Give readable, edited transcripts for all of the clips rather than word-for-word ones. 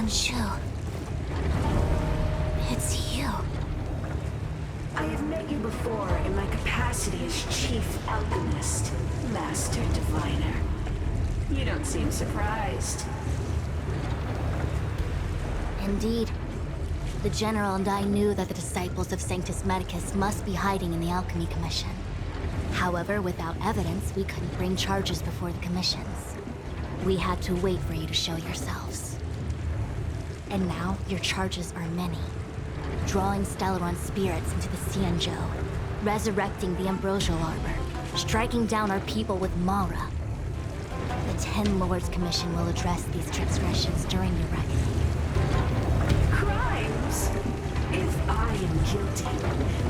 Xianzhou. It's you. I have met you before in my capacity as Chief Alchemist, Master Diviner. You don't seem surprised. Indeed. The General and I knew that the disciples of Sanctus Medicus must be hiding in the Alchemy Commission. However, without evidence, we couldn't bring charges before the commissions. We had to wait for you to show yourselves. And now, your charges are many. Drawing Stellaron spirits into the Xianzhou, resurrecting the Ambrosial Arbor, striking down our people with Mara. The Ten Lords Commission will address these transgressions during your reckoning. Crimes? If I am guilty,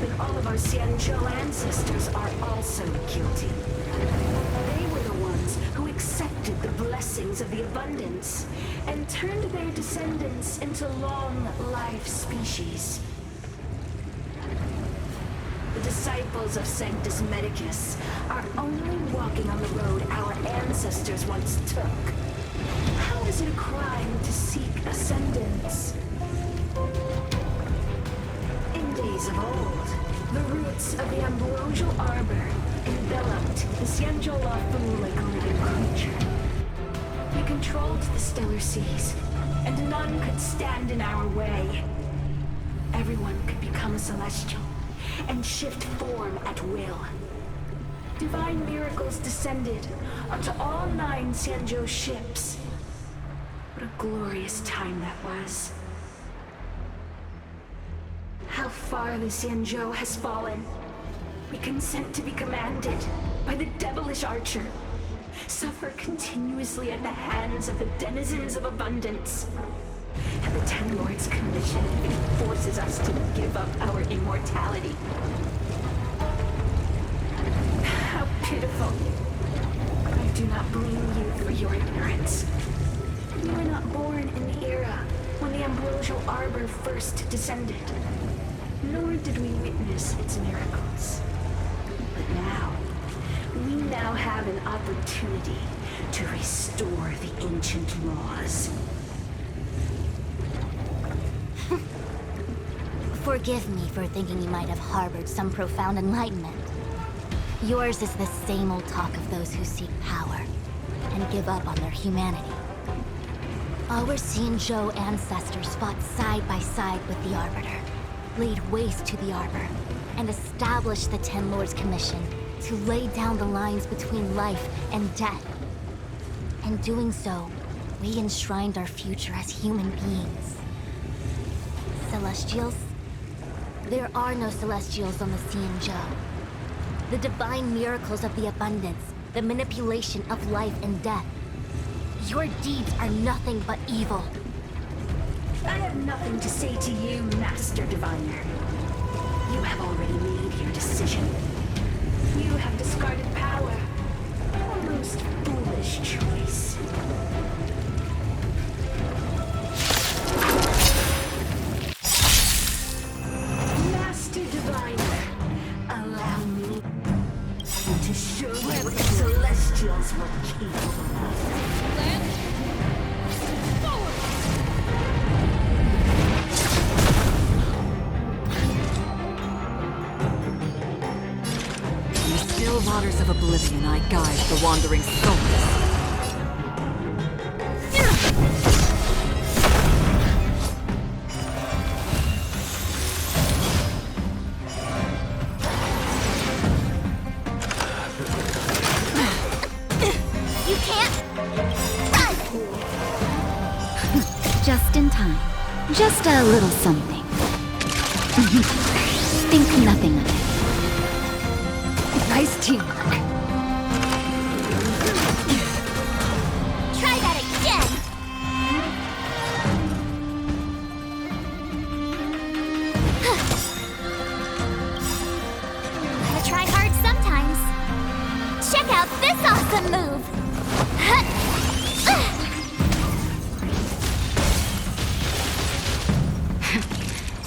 then all of our Xianzhou ancestors are also guilty. They were the ones who accepted the blessings of the abundance and turned their descendants into long-life species. The disciples of Sanctus Medicus are only walking on the road our ancestors once took. How is it a crime to seek ascendance? In days of old, the roots of the Ambrosial Arbor enveloped the Xianzhou Lafu like a living creature. We controlled the stellar seas, and none could stand in our way. Everyone could become a celestial and shift form at will. Divine miracles descended onto all 9 Xianzhou ships. What a glorious time that was. How far the Xianzhou has fallen. We consent to be commanded by the devilish archer. Suffer continuously at the hands of the denizens of abundance. And the Ten Lords Commission even forces us to give up our immortality. How pitiful. I do not blame you for your ignorance. You were not born in the era when the Ambrosial Arbor first descended. Nor did we witness its miracles. But now, we now have an opportunity to restore the ancient laws. Forgive me for thinking you might have harbored some profound enlightenment. Yours is the same old talk of those who seek power and give up on their humanity. Our Xianzhou ancestors fought side by side with the Arbiter, laid waste to the Arbor, and established the Ten Lords Commission to lay down the lines between life and death. In doing so, we enshrined our future as human beings. Celestials? There are no Celestials on the Xianzhou. The divine miracles of the abundance, the manipulation of life and death. Your deeds are nothing but evil. I have nothing to say to you, Master Diviner. You have already made your decision. You have discarded power. A most foolish choice. Master Diviner, allow me to show you what the Celestials were capable of. Land. Forward. In the still waters of oblivion, I guide the wandering souls. You can't run! Just in time. Just a little something. Think nothing of it. Nice teamwork. Try that again! Gotta try hard sometimes. Check out this awesome move!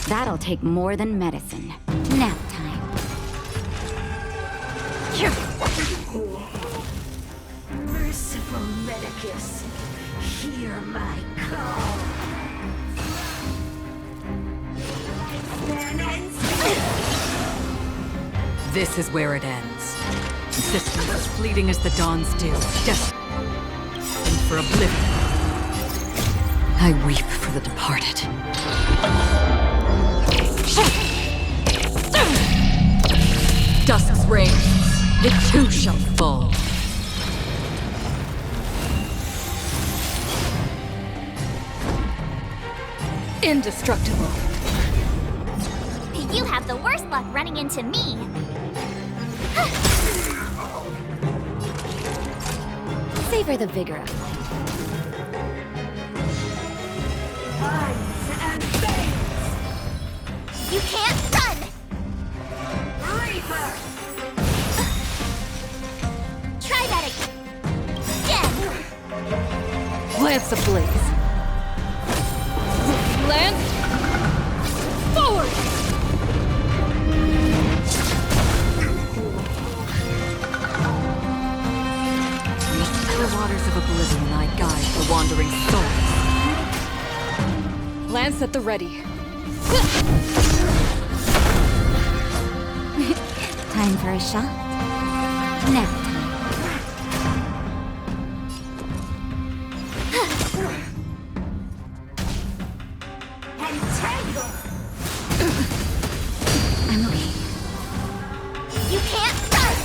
That'll take more than medicine. Nap time. Merciful Medicus, hear my call. Stand and This is where it ends. Existence as fleeting as the dawn's dew, destined for oblivion. I weep for the departed. Dusk's reign, it too shall fall. Indestructible. You have the worst luck running into me. Savor the vigor of life. Lines and veins! You can't run! Reaper! Try that again! Lance ablaze. Lance! Forward! In the still waters of oblivion, I guide the wandering souls. Lance at the ready. Time for a shot? Now time. Entangle! I'm okay. You can't run!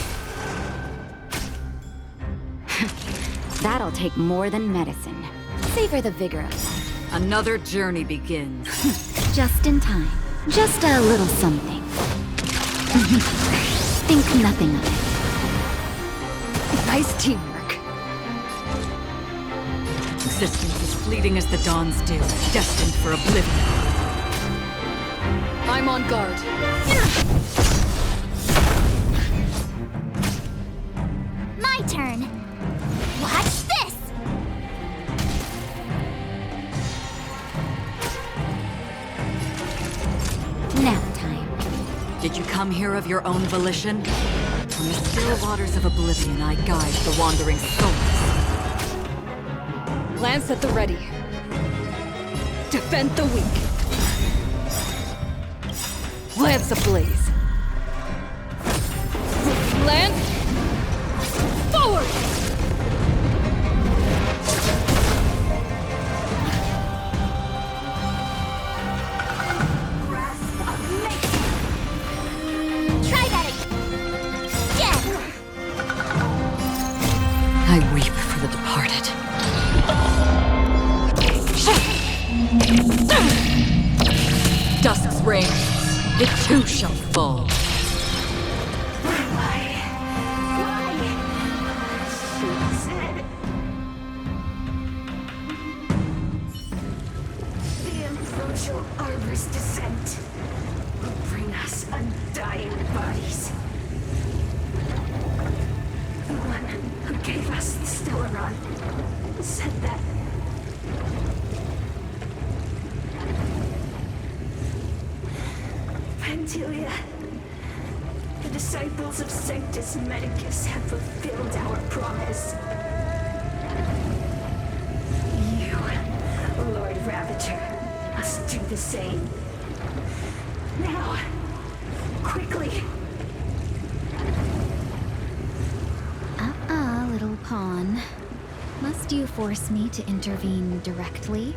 That'll take more than medicine. Savor the vigor of life. Another journey begins. Just in time. Just a little something. Think nothing of it. Nice teamwork. Existence as fleeting as the dawn's dew, destined for oblivion. I'm on guard. My turn. Watch this! Nap time. Did you come here of your own volition? From the still waters of oblivion, I guide the wandering souls. Lance at the ready. Defend the weak. Lance ablaze. Lance! Forward! Try that again! I weep for the departed. Dusk's reign, it too shall fall. Why? She said. The ambrosial arbor's descent will bring us undying bodies. The one who gave us the Stellaron said that. Pantilia, the disciples of Sanctus Medicus have fulfilled our promise. You, Lord Ravager, must do the same. Now, quickly. Little pawn. Must you force me to intervene directly?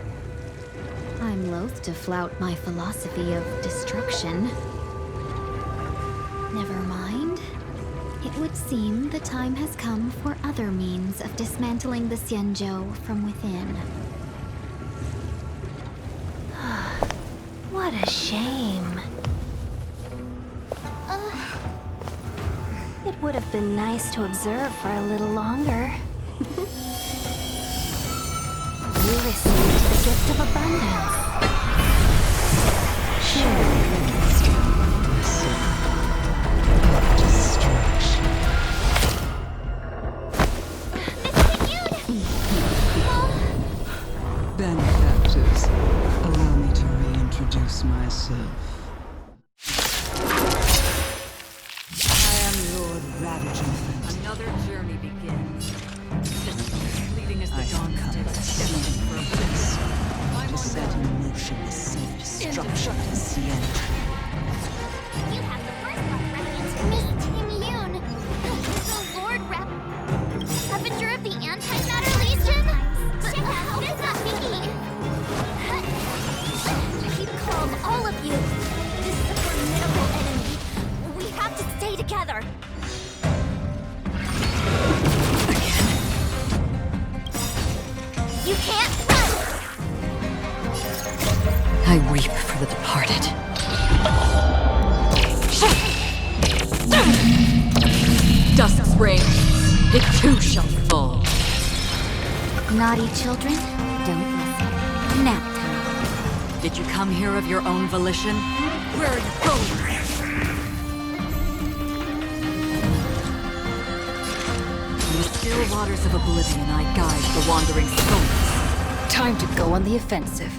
I'm loath to flout my philosophy of destruction. Never mind. It would seem the time has come for other means of dismantling the Xianzhou from within. What a shame. It would have been nice to observe for a little longer. You received the gift of abundance. Surely the destruction. Benefactors, allow me to reintroduce myself. I am Lord Ravager. Another journey begins. portion is self-destruction to Sienna. You have the first one, Revenant. Meet immune. The Lord Ravager of the Antimatter Legion? Check out this thingy. Keep calm, all of you. This is a formidable enemy. We have to stay together. You can't run! I weep for the departed. Dusk's reign, it too shall fall. Naughty children, don't listen. Nap time. Did you come here of your own volition? Where are you going? In the still waters of oblivion, I guide the wandering souls. Time to go on the offensive.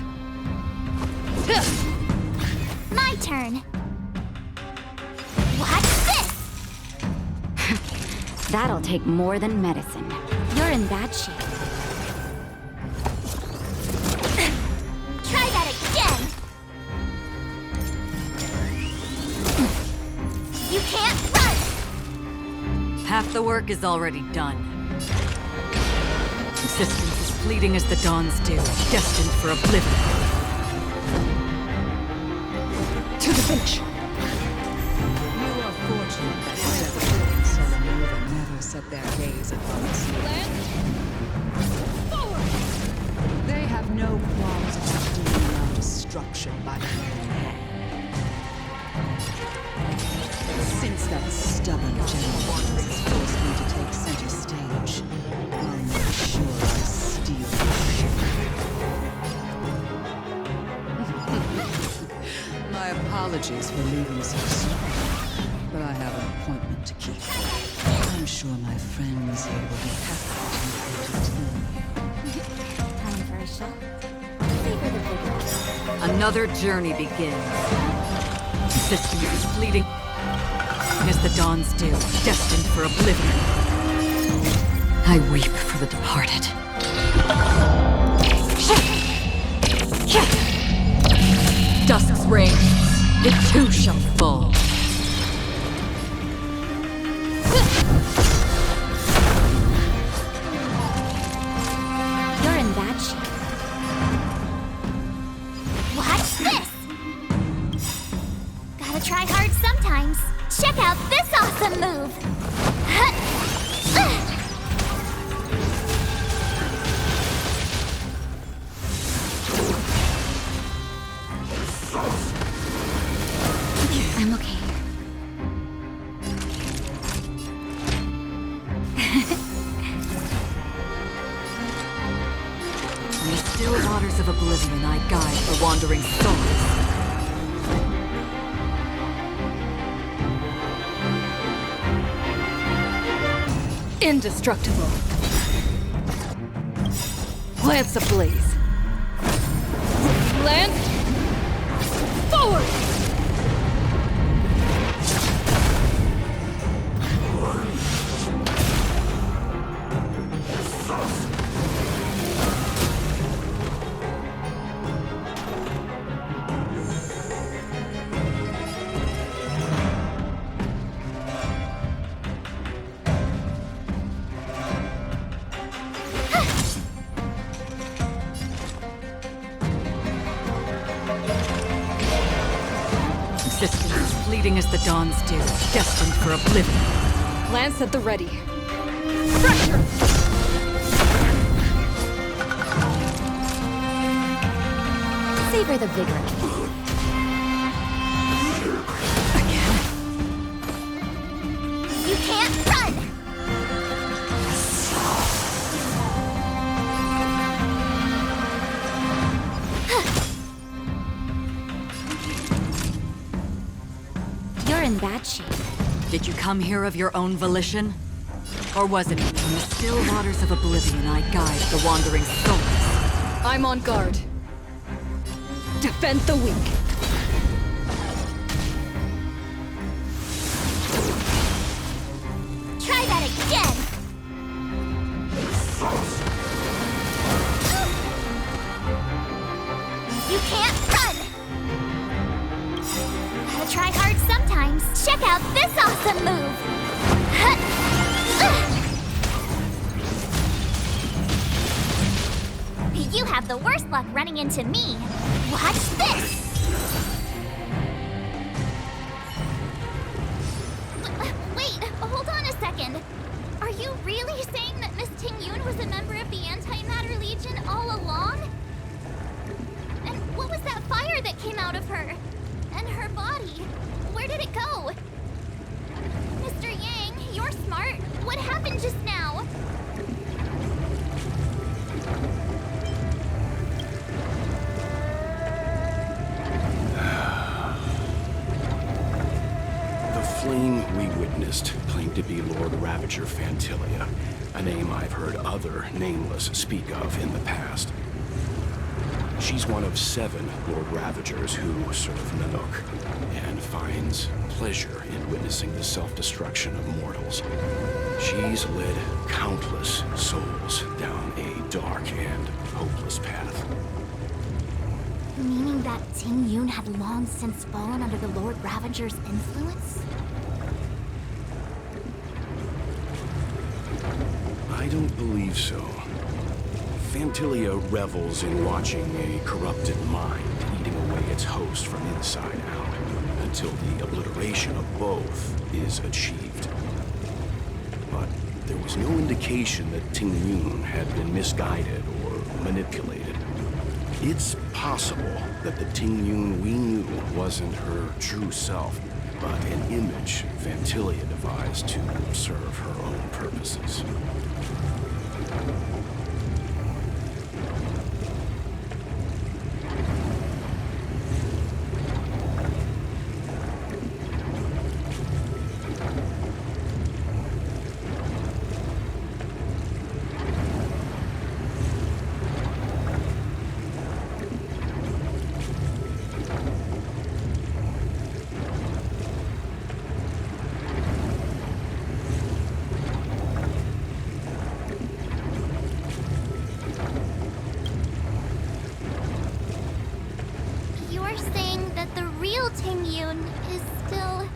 My turn. Watch this! That'll take more than medicine. You're in bad shape. Try that again! You can't run! Half the work is already done. Existence is fleeting as the dawn's dew, destined for oblivion. To the finish. You are fortunate that Selenova never set their gaze upon us. Land. Forward! They have no qualms about doing our destruction by their own hand. Since that stubborn general has forced me to take center stage, I'll make sure I steal the My apologies for leaving so soon, but I have an appointment to keep. I'm sure my friends here will be happy to entertain you. Time for a shot. Savor the vigor. Another journey begins. Existence is fleeting as the dawn's dew, destined for oblivion. I weep for the departed. Dusk's reign, it too shall fall. You're in bad shape. Watch this! Gotta try hard sometimes. Check out this awesome move! I'm okay. In the still waters of oblivion, I guide the wandering souls. Indestructible. Lance ablaze. Land. Forward! Existence is fleeting as the dawn's dew, destined for oblivion. Lance at the ready. Pressure! Savor the vigor. You can't run! You're in bad shape. Did you come here of your own volition? Or was it in the still waters of oblivion I guide the wandering souls? I'm on guard. Defend the weak. Try that again! You can't games! Check out this awesome move! Huh. You have the worst luck running into me. Watch this! Wait, hold on a second. Are you really saying that Miss Ting-Yun was a member of the Antimatter Legion all along? And what was that fire that came out of her? And her body? Where did it go? Mr. Yang, you're smart. What happened just now? The flame we witnessed claimed to be Lord Ravager Fantilia, a name I've heard other Nameless speak of in the past. She's one of 7 Lord Ravagers who serve Nanook, and finds pleasure in witnessing the self-destruction of mortals. She's led countless souls down a dark and hopeless path. Meaning that Ting-Yun had long since fallen under the Lord Ravager's influence? I don't believe so. Fantilia revels in watching a corrupted mind eating away its host from inside out, until the obliteration of both is achieved. But there was no indication that Ting-Yun had been misguided or manipulated. It's possible that the Ting-Yun we knew wasn't her true self, but an image Fantilia devised to serve her own purposes. You're saying that the real Ting-Yun is still...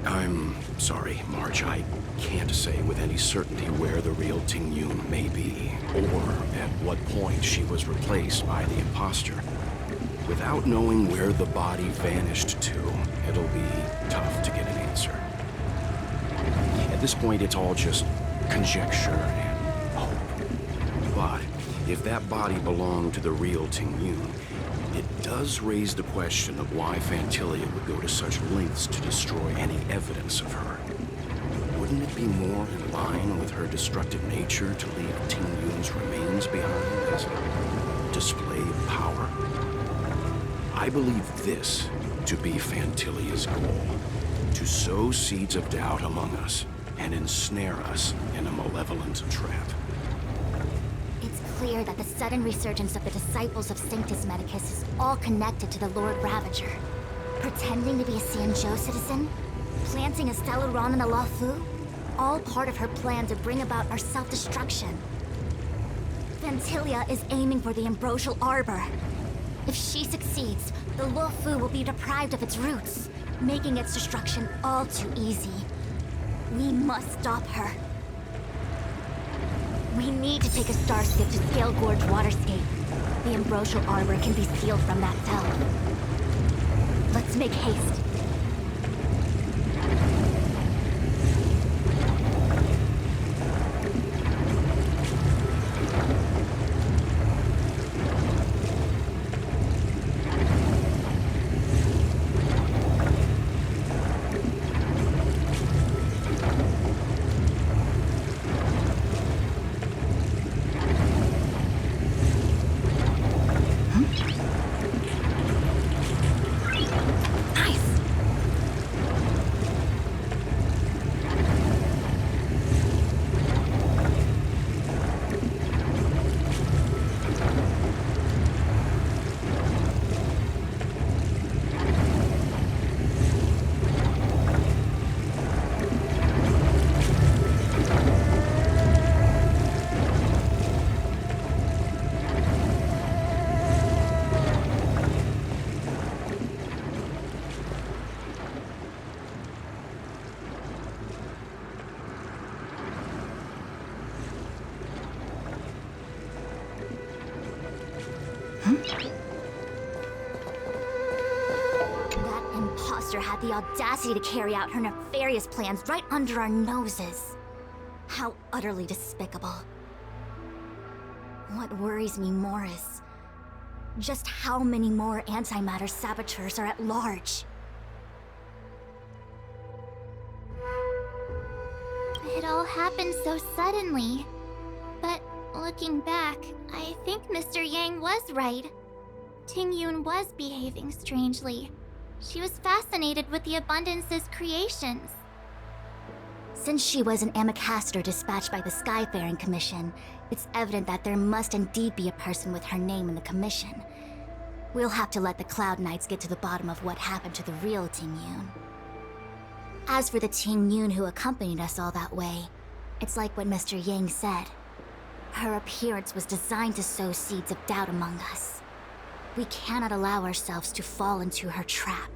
I'm sorry, March. I can't say with any certainty where the real Ting-Yun may be, or at what point she was replaced by the imposter. Without knowing where the body vanished to, it'll be tough to get an answer. At this point, it's all just conjecture and hope. But if that body belonged to the real Ting-Yun, it does raise the question of why Fantilia would go to such lengths to destroy any evidence of her. Wouldn't it be more in line with her destructive nature to leave Ting-Yun's remains behind as a display of power? I believe this to be Fantilia's goal, to sow seeds of doubt among us and ensnare us in a malevolent trap. It's clear that the sudden resurgence of the disciples of Sanctus Medicus is all connected to the Lord Ravager. Pretending to be a Xianzhou citizen? Planting a Stellaron in the Luofu? All part of her plan to bring about our self-destruction. Fantilia is aiming for the Ambrosial Arbor. If she succeeds, the Luofu will be deprived of its roots, making its destruction all too easy. We must stop her. We need to take a starskip to Scale Gorge Waterscape. The Ambrosial Arbor can be sealed from that cell. Let's make haste. Nice! That imposter had the audacity to carry out her nefarious plans right under our noses. How utterly despicable. What worries me more is just how many more antimatter saboteurs are at large. It all happened so suddenly. But looking back, I think Mr. Yang was right. Ting Yun was behaving strangely. She was fascinated with the Abundance's creations. Since she was an Amicastor dispatched by the Skyfaring Commission, it's evident that there must indeed be a person with her name in the commission. We'll have to let the Cloud Knights get to the bottom of what happened to the real Ting Yun. As for the Ting Yun who accompanied us all that way, it's like what Mr. Yang said. Her appearance was designed to sow seeds of doubt among us. We cannot allow ourselves to fall into her trap.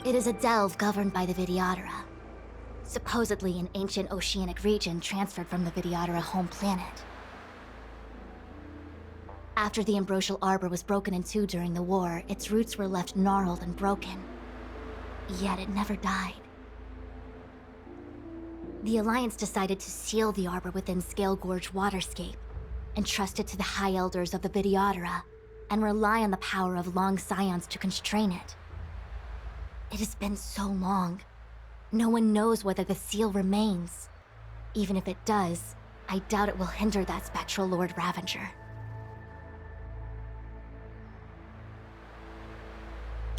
It is a delve governed by the Vidyadhara. Supposedly an ancient oceanic region transferred from the Vidyadhara home planet. After the Ambrosial Arbor was broken in two during the war, its roots were left gnarled and broken. Yet it never died. The Alliance decided to seal the arbor within Scale Gorge Waterscape, entrust it to the High Elders of the Vidyadhara, and rely on the power of long scions to constrain it. It has been so long. No one knows whether the seal remains. Even if it does, I doubt it will hinder that spectral Lord Ravager.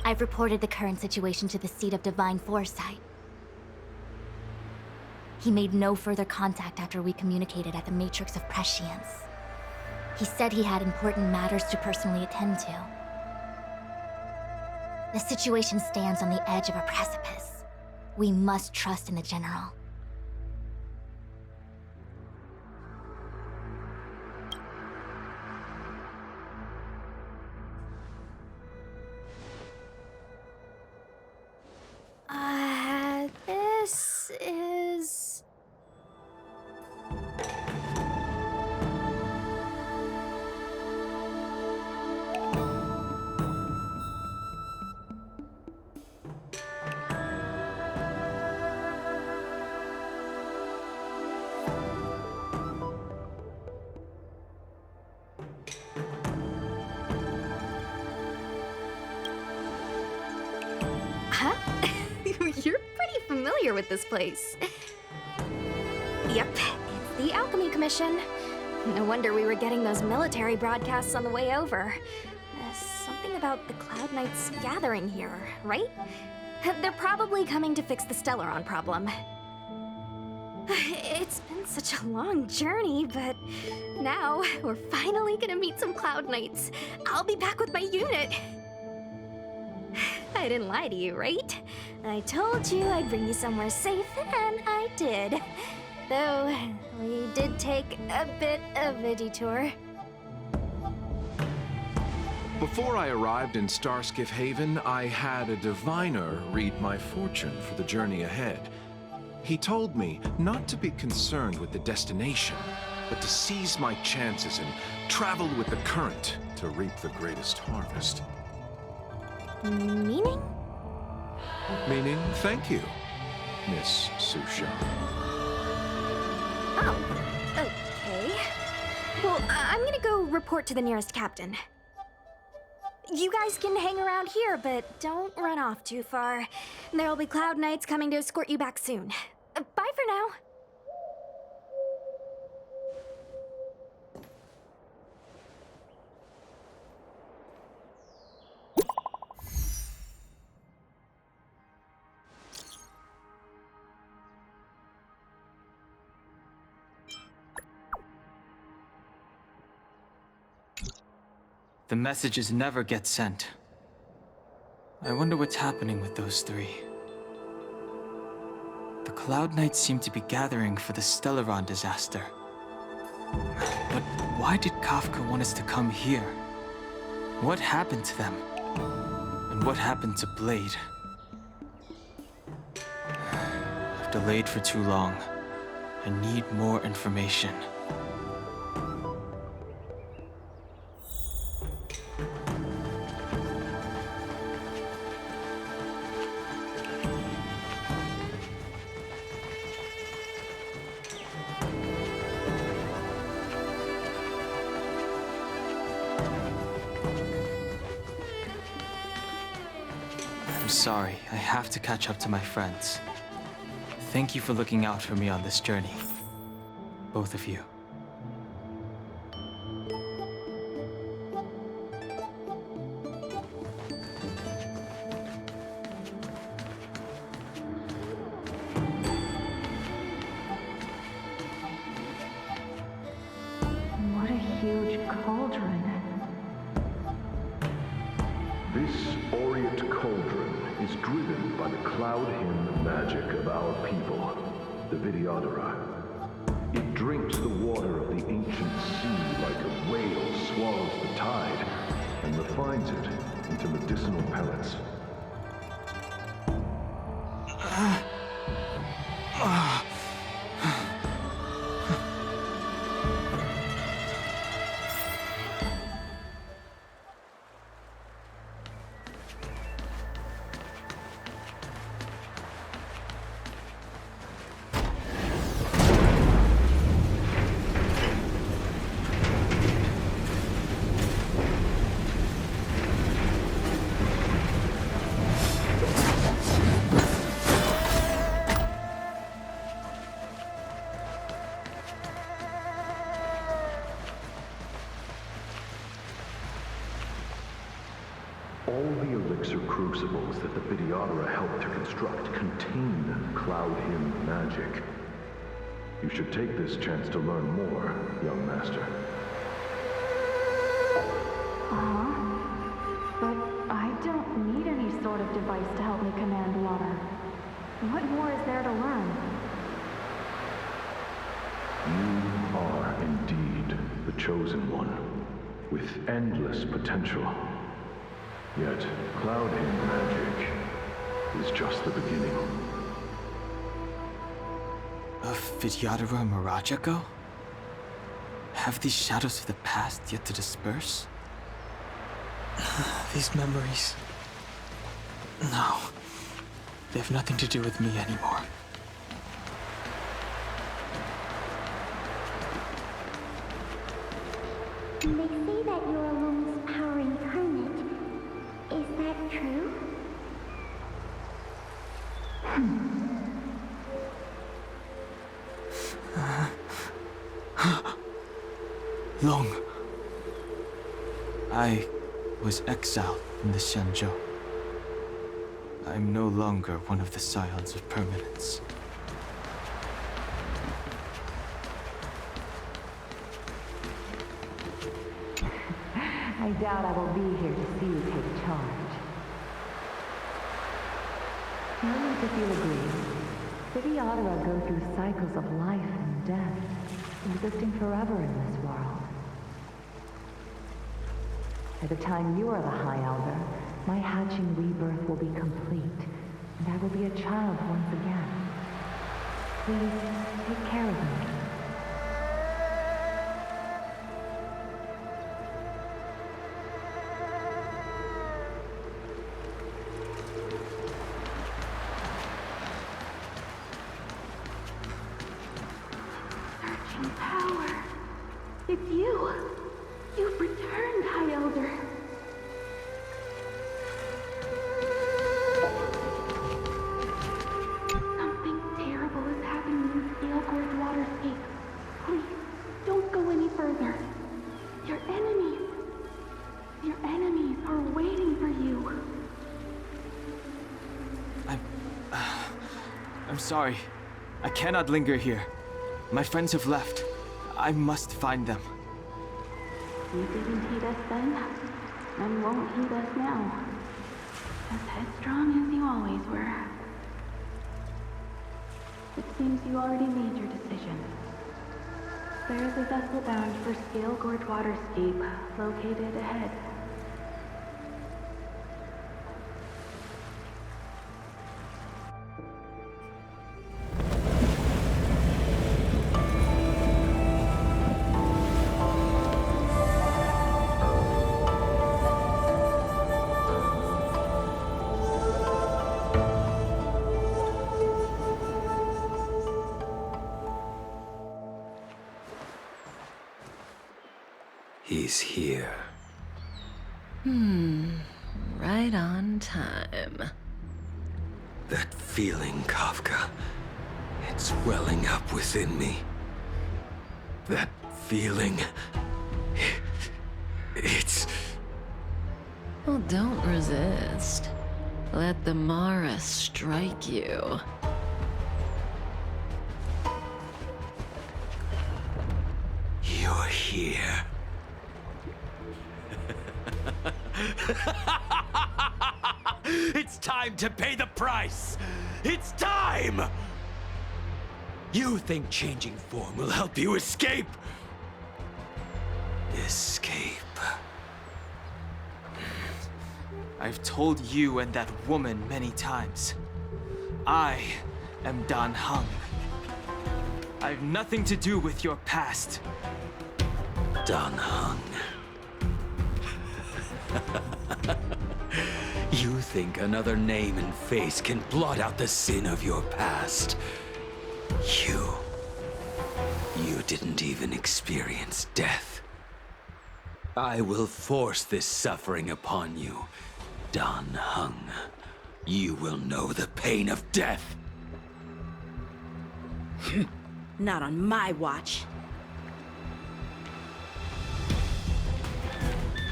I've reported the current situation to the Seat of Divine Foresight. He made no further contact after we communicated at the Matrix of Prescience. He said he had important matters to personally attend to. The situation stands on the edge of a precipice. We must trust in the General. This is... Huh? You're pretty familiar with this place. Yep, it's the Alchemy Commission. No wonder we were getting those military broadcasts on the way over. Something about the Cloud Knights gathering here, right? They're probably coming to fix the Stellaron problem. It's been such a long journey, but now we're finally gonna meet some Cloud Knights. I'll be back with my unit. I didn't lie to you, right? I told you I'd bring you somewhere safe, and I did. Though, we did take a bit of a detour. Before I arrived in Starskiff Haven, I had a diviner read my fortune for the journey ahead. He told me not to be concerned with the destination, but to seize my chances and travel with the current to reap the greatest harvest. Meaning? Meaning, thank you, Miss Susha. Oh, okay. Well, I'm gonna go report to the nearest captain. You guys can hang around here, but don't run off too far. There'll be Cloud Knights coming to escort you back soon. Bye for now. The messages never get sent. I wonder what's happening with those three. The Cloud Knights seem to be gathering for the Stellaron disaster. But why did Kafka want us to come here? What happened to them? And what happened to Blade? I've delayed for too long. I need more information. I'm sorry, I have to catch up to my friends. Thank you for looking out for me on this journey. Both of you. What a huge cauldron. This Orient Cauldron is driven by the cloud hymn magic of our people, the Vidyadhara. It drinks the water of the ancient sea like a whale swallows the tide, and refines it into medicinal pellets. All the elixir crucibles that the Vidyadhara helped to construct contain cloud hymn magic. You should take this chance to learn more, young master. But I don't need any sort of device to help me command water. What more is there to learn? You are indeed the chosen one, with endless potential. Yet, cloud hymn magic is just the beginning. Of Vidyadhara Mirajago? Have these shadows of the past yet to disperse? These memories... No. They have nothing to do with me anymore. They say that you're a woman's power incarnate. Is that true? Long. I was exiled from the Xianzhou. I'm no longer one of the Scions of Permanence. I doubt I will be here to see you take charge. Millions of you agree. Vidyadhara go through cycles of life and death, existing forever in this world. By the time you are the High Elder, my hatching rebirth will be complete, and I will be a child once again. Please, take care of me. Searching power. It's you. You've returned, High Elder. Something terrible is happening in Scale Gorge Waterscape. Please, don't go any further. Your enemies are waiting for you. I'm sorry. I cannot linger here. My friends have left. I must find them. You didn't heed us then, and won't heed us now. As headstrong as you always were. It seems you already made your decision. There is a vessel bound for Scale Gorge Waterscape, located ahead. He's here. Right on time. That feeling, Kafka. It's welling up within me. That feeling... It's... Well, don't resist. Let the Mara strike you. You're here. It's time to pay the price! It's time! You think changing form will help you escape? Escape. I've told you and that woman many times. I am Dan Heng. I've nothing to do with your past. Dan Heng. You think another name and face can blot out the sin of your past? You didn't even experience death. I will force this suffering upon you, Dan Heng. You will know the pain of death. Not on my watch.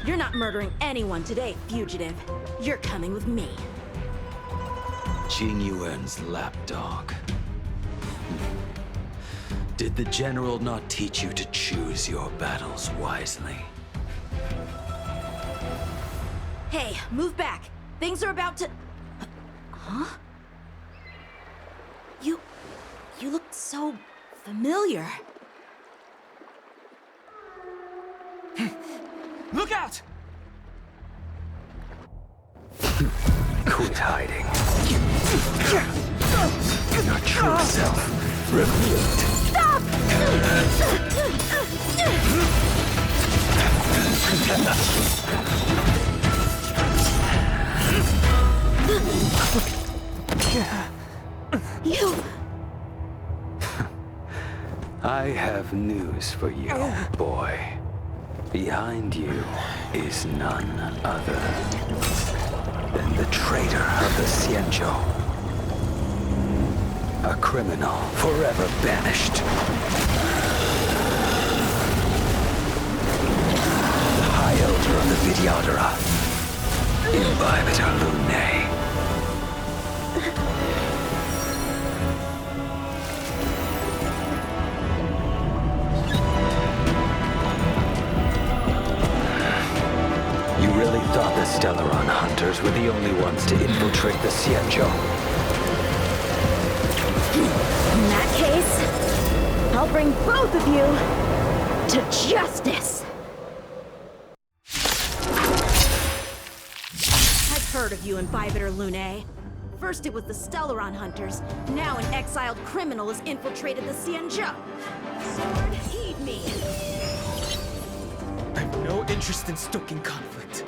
You're not murdering anyone today, fugitive. You're coming with me. Jing Yuan's lapdog. Did the General not teach you to choose your battles wisely? Hey, move back. Things are about to... Huh? You look so familiar. Look out! Quit hiding. Your true self revealed. Stop! You... I have news for you, boy. Behind you is none other than the traitor of the Xianzhou. A criminal forever banished. The High Elder of the Vidyadhara. Imbibitor Lunae. Stellaron hunters were the only ones to infiltrate the Xianzhou. In that case, I'll bring both of you to justice! I've heard of you and Bibiter Lune. First it was the Stellaron hunters, now an exiled criminal has infiltrated the Xianzhou. Sword, heed me! I've no interest in stoking conflict.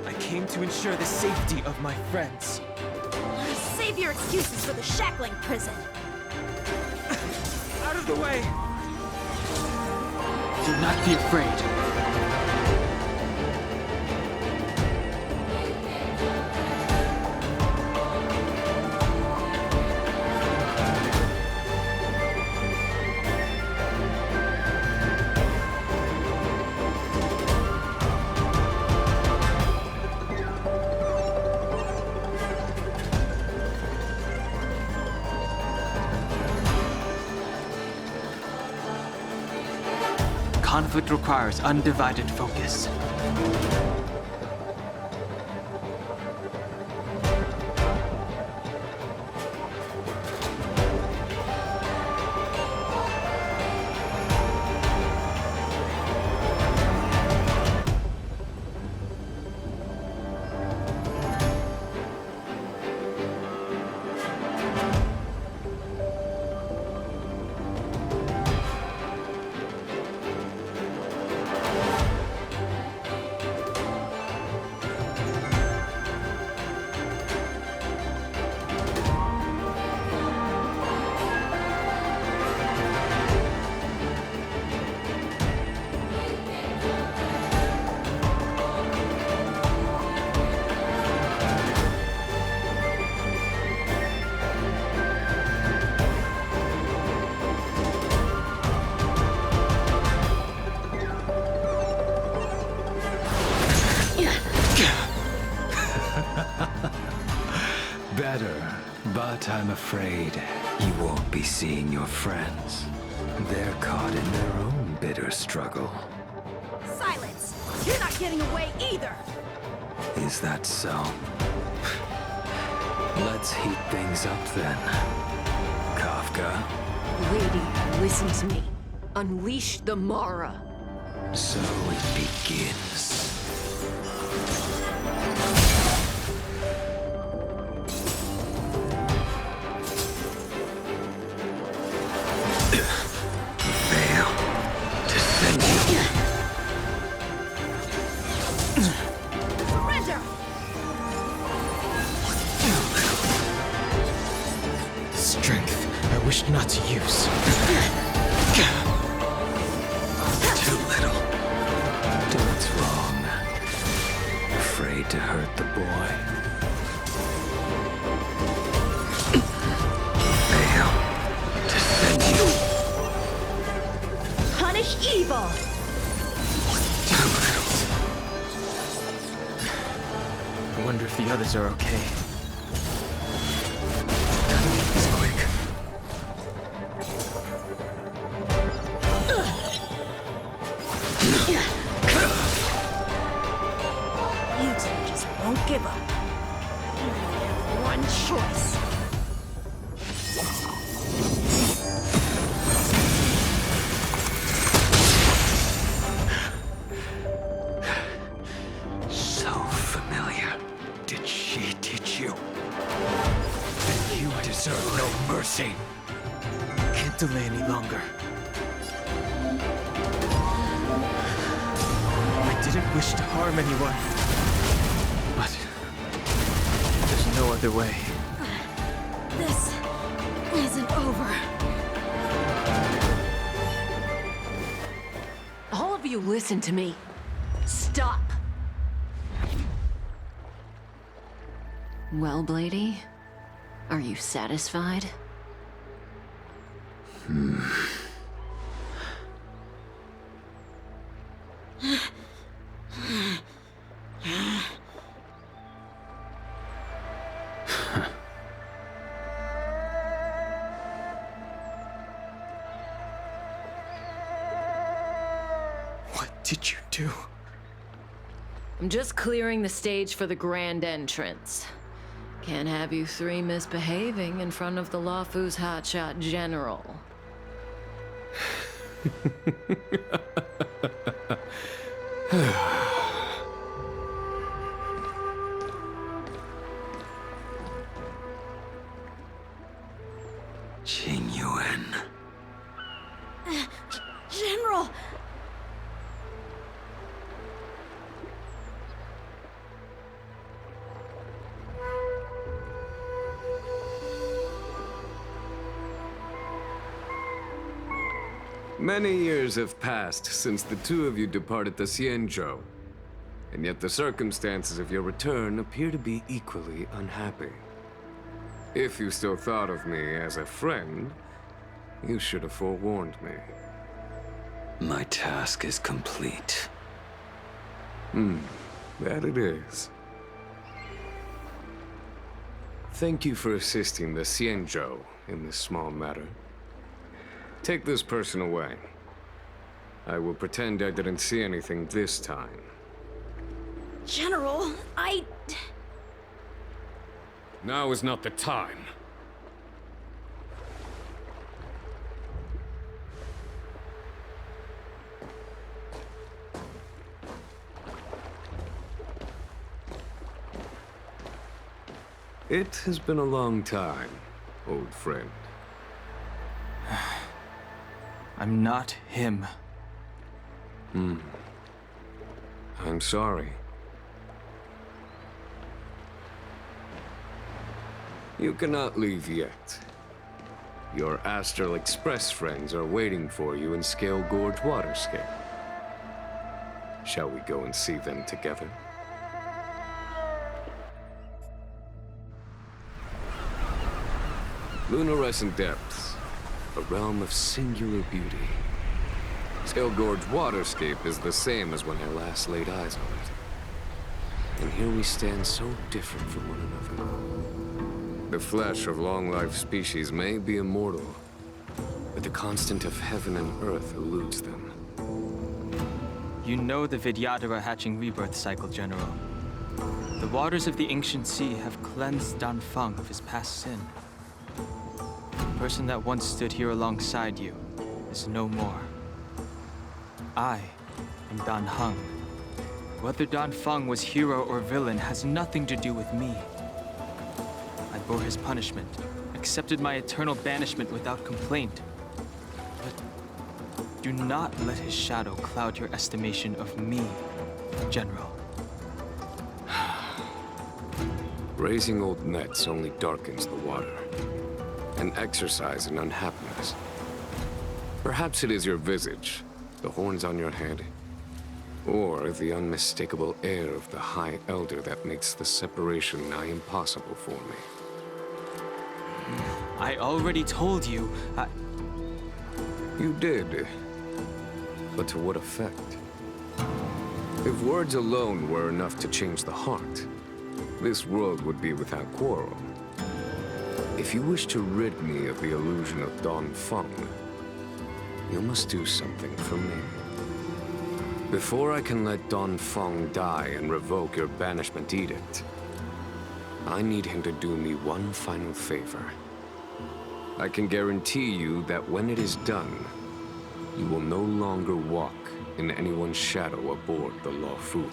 I came to ensure the safety of my friends. Save your excuses for the shackling prison. Out of the way! Do not be afraid. Conflict requires undivided focus. Better, but I'm afraid you won't be seeing your friends. They're caught in their own bitter struggle. Silence! You're not getting away either! Is that so? Let's heat things up then. Kafka? Lady, listen to me. Unleash the Mara. So it begins. Surrender! Strength I wish not to use. Too little. Do what's wrong. Afraid to hurt the boy. Fail to send you. Punish evil! I wonder if the others are okay. It's quick. You two just won't give up. You only have one choice. So familiar. Did she teach you? Then you deserve no mercy. Can't delay any longer. I didn't wish to harm anyone. But there's no other way. This isn't over. All of you listen to me. Stop. Well, Blady, are you satisfied? What did you do? I'm just clearing the stage for the grand entrance. Can't have you three misbehaving in front of the Lawfu's hotshot general. Qingyuan. General! Many years have passed since the two of you departed the Xianzhou, and yet the circumstances of your return appear to be equally unhappy. If you still thought of me as a friend, you should have forewarned me. My task is complete. That it is. Thank you for assisting the Xianzhou in this small matter. Take this person away. I will pretend I didn't see anything this time. General, Now is not the time. It has been a long time, old friend. I'm not him. I'm sorry. You cannot leave yet. Your Astral Express friends are waiting for you in Scale Gorge Waterscape. Shall we go and see them together? Lunarescent Depths, a realm of singular beauty. Scale Gorge Waterscape is the same as when I last laid eyes on it. And here we stand so different from one another. The flesh of long-lived species may be immortal, but the constant of heaven and earth eludes them. You know the Vidyadhara hatching rebirth cycle, General. The waters of the ancient sea have cleansed Danfeng of his past sin. The person that once stood here alongside you is no more. I am Dan Heng. Whether Danfeng was hero or villain has nothing to do with me. I bore his punishment, accepted my eternal banishment without complaint. But do not let his shadow cloud your estimation of me, General. Raising old nets only darkens the water. An exercise in unhappiness. Perhaps it is your visage, the horns on your head, or the unmistakable air of the High Elder that makes the separation nigh impossible for me. I already told you, You did. But to what effect? If words alone were enough to change the heart, this world would be without quarrel. If you wish to rid me of the illusion of Danfeng, you must do something for me. Before I can let Danfeng die and revoke your banishment edict, I need him to do me one final favor. I can guarantee you that when it is done, you will no longer walk in anyone's shadow aboard the Lawfu.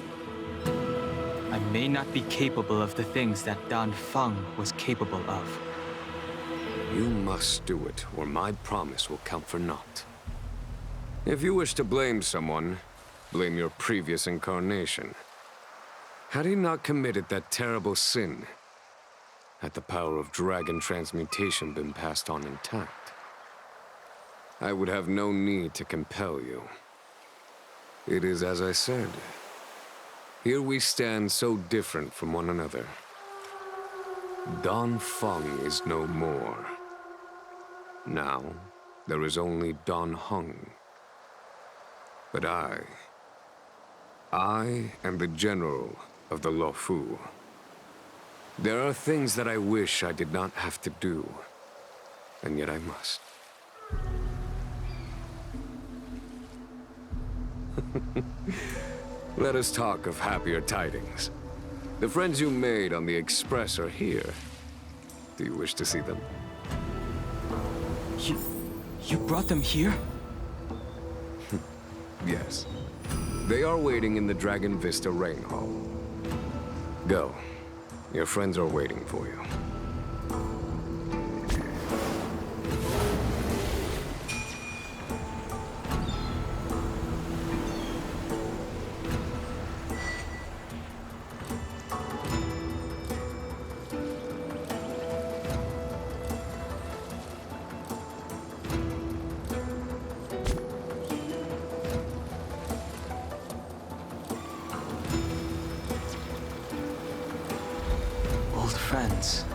I may not be capable of the things that Danfeng was capable of. You must do it, or my promise will count for naught. If you wish to blame someone, blame your previous incarnation. Had he not committed that terrible sin, had the power of dragon transmutation been passed on intact, I would have no need to compel you. It is as I said. Here we stand so different from one another. Danfeng is no more. Now, there is only Dan Heng. But I am the general of the Lawfu. There are things that I wish I did not have to do, and yet I must. Let us talk of happier tidings. The friends you made on the Express are here. Do you wish to see them? You brought them here? Yes. They are waiting in the Dragon Vista Rain Hall. Go. Your friends are waiting for you. Old friends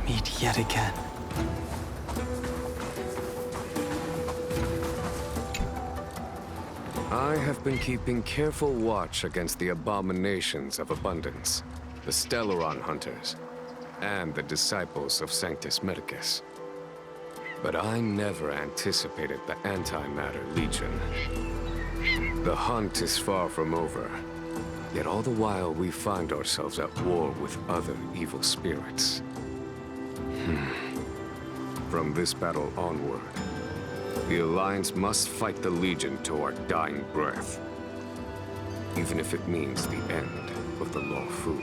meet yet again. I have been keeping careful watch against the abominations of abundance, the Stellaron Hunters, and the disciples of Sanctus Medicus. But I never anticipated the Antimatter Legion. The hunt is far from over, yet all the while we find ourselves at war with other evil spirits. From this battle onward, the Alliance must fight the Legion to our dying breath, even if it means the end of the Law Fu.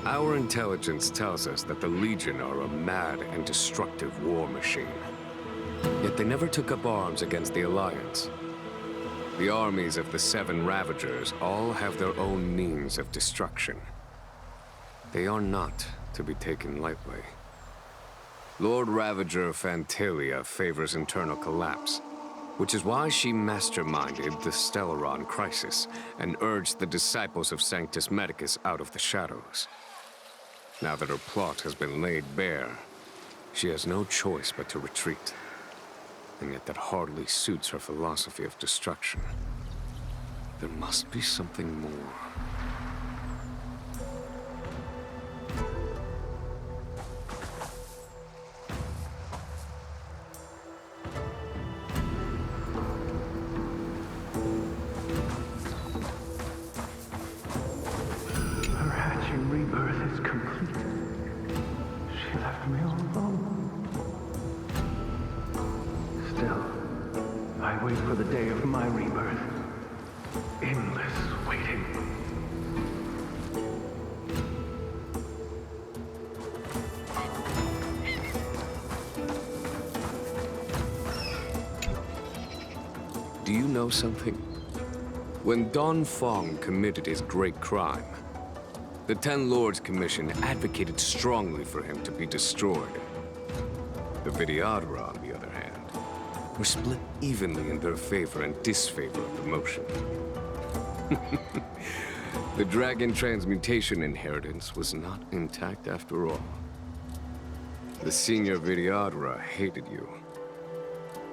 Our intelligence tells us that the Legion are a mad and destructive war machine. Yet they never took up arms against the Alliance. The armies of the Seven Ravagers all have their own means of destruction. They are not to be taken lightly. Lord Ravager Fantalia favors internal collapse, which is why she masterminded the Stellaron crisis and urged the disciples of Sanctus Medicus out of the shadows. Now that her plot has been laid bare, she has no choice but to retreat. And yet that hardly suits her philosophy of destruction. There must be something more. Her hatching rebirth is complete. She left me all alone. Still, I wait for the day of my rebirth. Endless waiting. Do you know something? When Don Fong committed his great crime, the Ten Lords Commission advocated strongly for him to be destroyed. The Vidyadhara, on the other hand, were split evenly in their favor and disfavor of the motion. The Dragon Transmutation inheritance was not intact after all. The senior Vidyadhara hated you,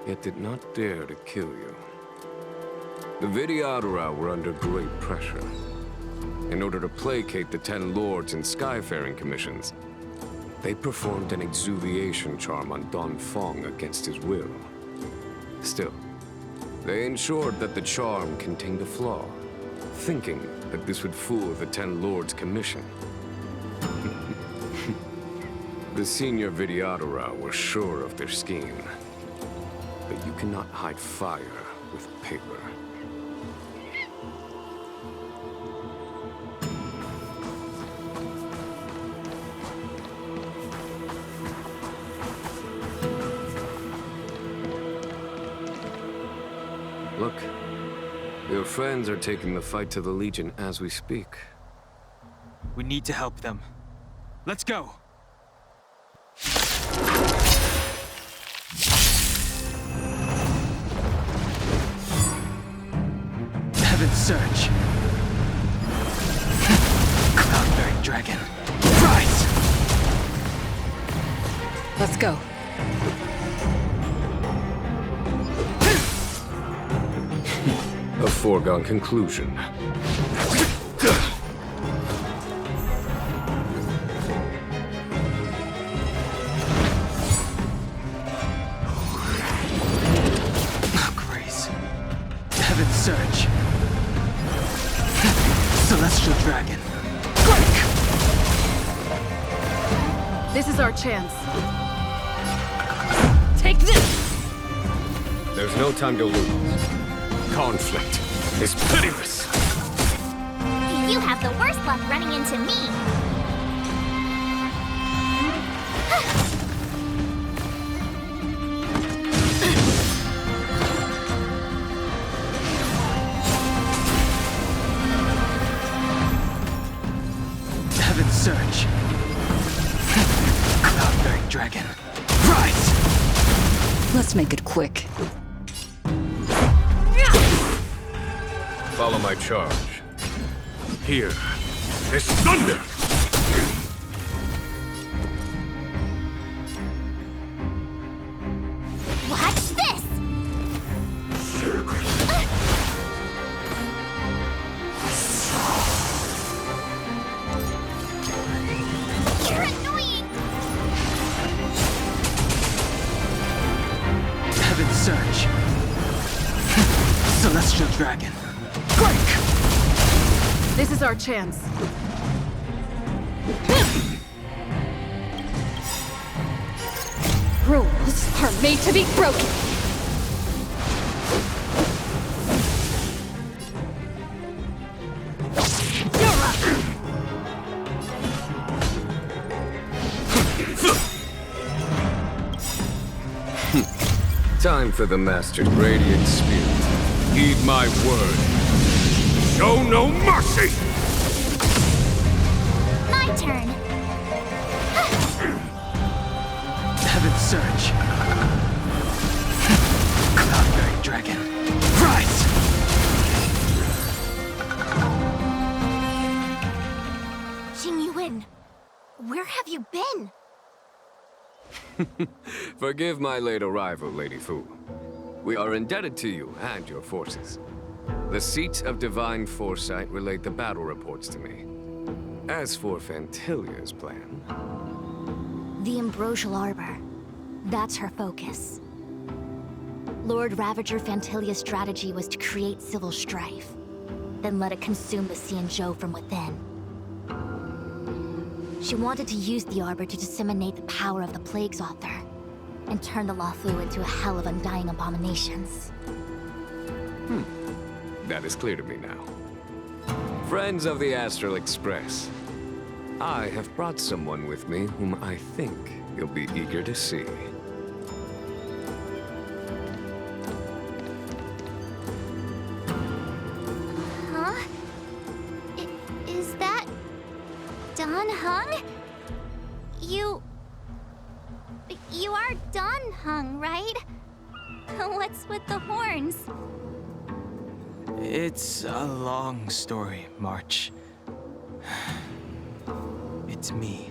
yet did not dare to kill you. The Vidyadhara were under great pressure. In order to placate the Ten Lords and Skyfaring Commissions, they performed an exuviation charm on Don Fong against his will. Still, they ensured that the charm contained a flaw, thinking that this would fool the Ten Lords Commission. The senior Vidyadhara were sure of their scheme, but you cannot hide fire with paper. Look, your friends are taking the fight to the Legion as we speak. We need to help them. Let's go! Heaven's Surge. Cloud-bearing dragon. Rise! Let's go. A foregone conclusion. surge! Celestial Dragon! Break! This is our chance. Take this! There's no time to lose. Conflict is pitiless. You have the worst luck running into me. Heaven surge! Cloud-bearing dragon! Rise! Let's make it quick. Follow my charge. Here is thunder! Watch this! You're annoying! Heaven surge! Celestial dragon! Break! This is our chance. Rules are made to be broken. Time for the Master's radiant spirit. Heed my word. Show no mercy! My turn. Heaven surge! Cloud-bearing dragon! Rise! Jingyuan, where have you been? Forgive my late arrival, Lady Fu. We are indebted to you and your forces. The seat of divine foresight relayed the battle reports to me. As for Fantilia's plan... The Ambrosial Arbor. That's her focus. Lord Ravager Fantilia's strategy was to create civil strife, then let it consume the Xianzhou from within. She wanted to use the Arbor to disseminate the power of the Plague's author, and turn the Luofu into a hell of undying abominations. That is clear to me now. Friends of the Astral Express, I have brought someone with me whom I think you'll be eager to see. Huh? Is that... Don Hung? You are Don Hung, right? What's with the horns? It's a long story, March. It's me.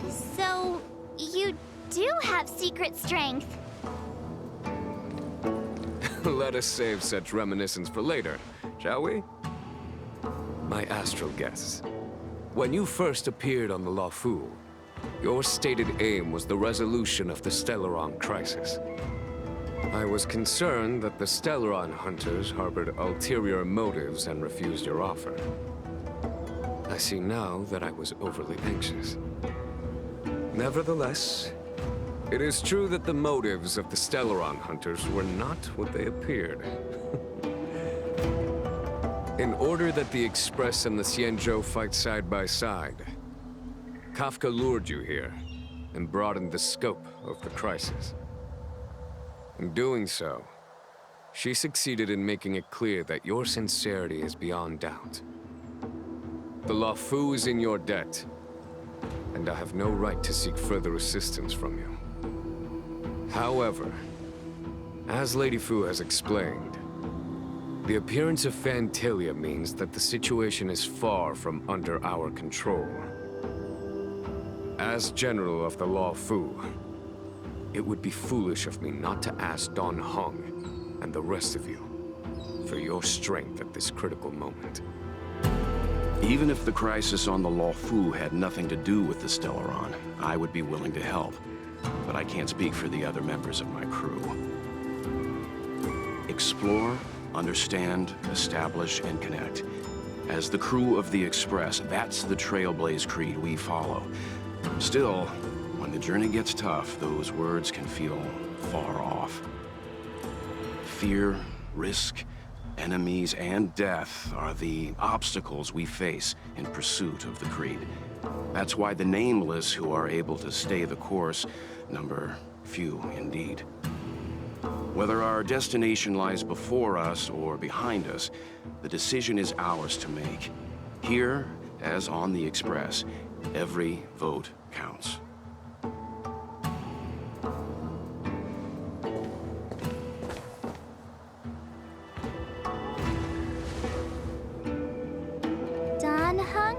So, you do have secret strength. Let us save such reminiscence for later, shall we? My astral guests, when you first appeared on the Luofu, your stated aim was the resolution of the Stellaron crisis. I was concerned that the Stellaron hunters harbored ulterior motives and refused your offer. I see now that I was overly anxious. Nevertheless, it is true that the motives of the Stellaron hunters were not what they appeared. In order that the Express and the Xianzhou fight side by side, Kafka lured you here and broadened the scope of the crisis. In doing so, she succeeded in making it clear that your sincerity is beyond doubt. The Luofu is in your debt, and I have no right to seek further assistance from you. However, as Lady Fu has explained, the appearance of Fantilia means that the situation is far from under our control. As General of the Luofu, it would be foolish of me not to ask Don Hung and the rest of you for your strength at this critical moment. Even if the crisis on the Luofu had nothing to do with the Stellaron, I would be willing to help. But I can't speak for the other members of my crew. Explore Understand, establish, and connect. As the crew of the Express, that's the Trailblaze creed we follow. Still, when the journey gets tough, those words can feel far off. Fear, risk, enemies, and death are the obstacles we face in pursuit of the creed. That's why the nameless who are able to stay the course number few indeed. Whether our destination lies before us or behind us, the decision is ours to make. Here, as on the Express, every vote counts. Don Hung?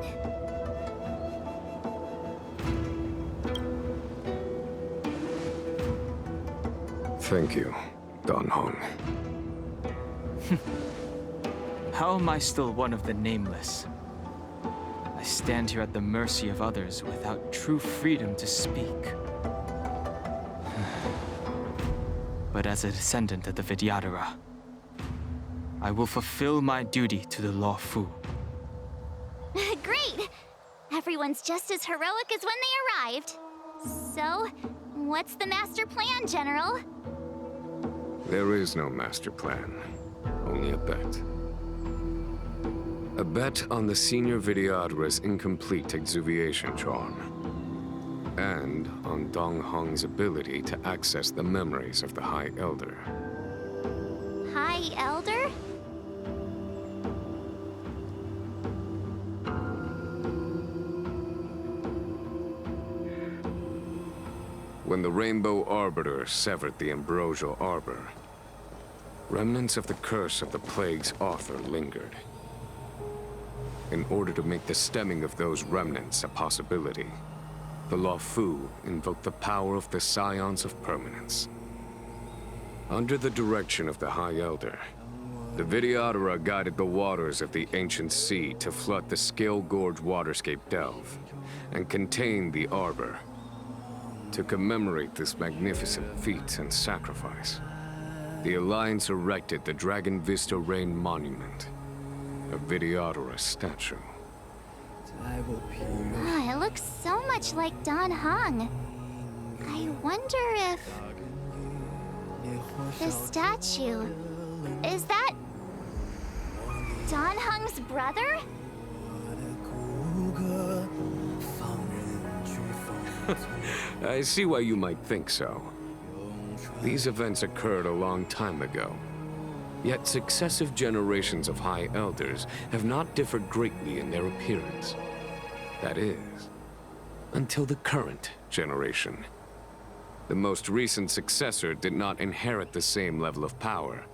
Thank you, Don Hong. How am I still one of the nameless? I stand here at the mercy of others without true freedom to speak. But as a descendant of the Vidyadhara, I will fulfill my duty to the Law Fu. Great! Everyone's just as heroic as when they arrived. So, what's the master plan, General? There is no master plan, only a bet. A bet on the Senior Vidyadhara's incomplete exuviation charm, and on Dong Hong's ability to access the memories of the High Elder. High Elder? When the Rainbow Arbiter severed the Ambrosial Arbor, remnants of the curse of the plague's author lingered. In order to make the stemming of those remnants a possibility, the Law Fu invoked the power of the Scions of Permanence. Under the direction of the High Elder, the Vidyadhara guided the waters of the ancient sea to flood the Scale Gorge waterscape delve and contain the Arbor. To commemorate this magnificent feat and sacrifice, the Alliance erected the Dragon Vista Rain Monument, a Vidyadhara statue. Oh, it looks so much like Don Hong. I wonder if... the statue... is that... Don Hong's brother? I see why you might think so. These events occurred a long time ago. Yet successive generations of High Elders have not differed greatly in their appearance. That is, until the current generation. The most recent successor did not inherit the same level of power,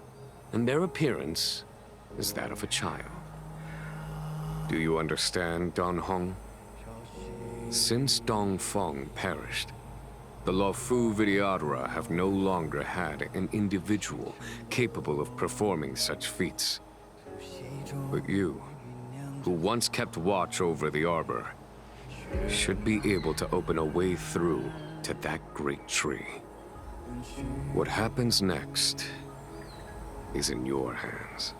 and their appearance is that of a child. Do you understand, Don Hong? Since Dong Feng perished, the Law Fu Vidyadhara have no longer had an individual capable of performing such feats. But you, who once kept watch over the Arbor, should be able to open a way through to that great tree. What happens next is in your hands.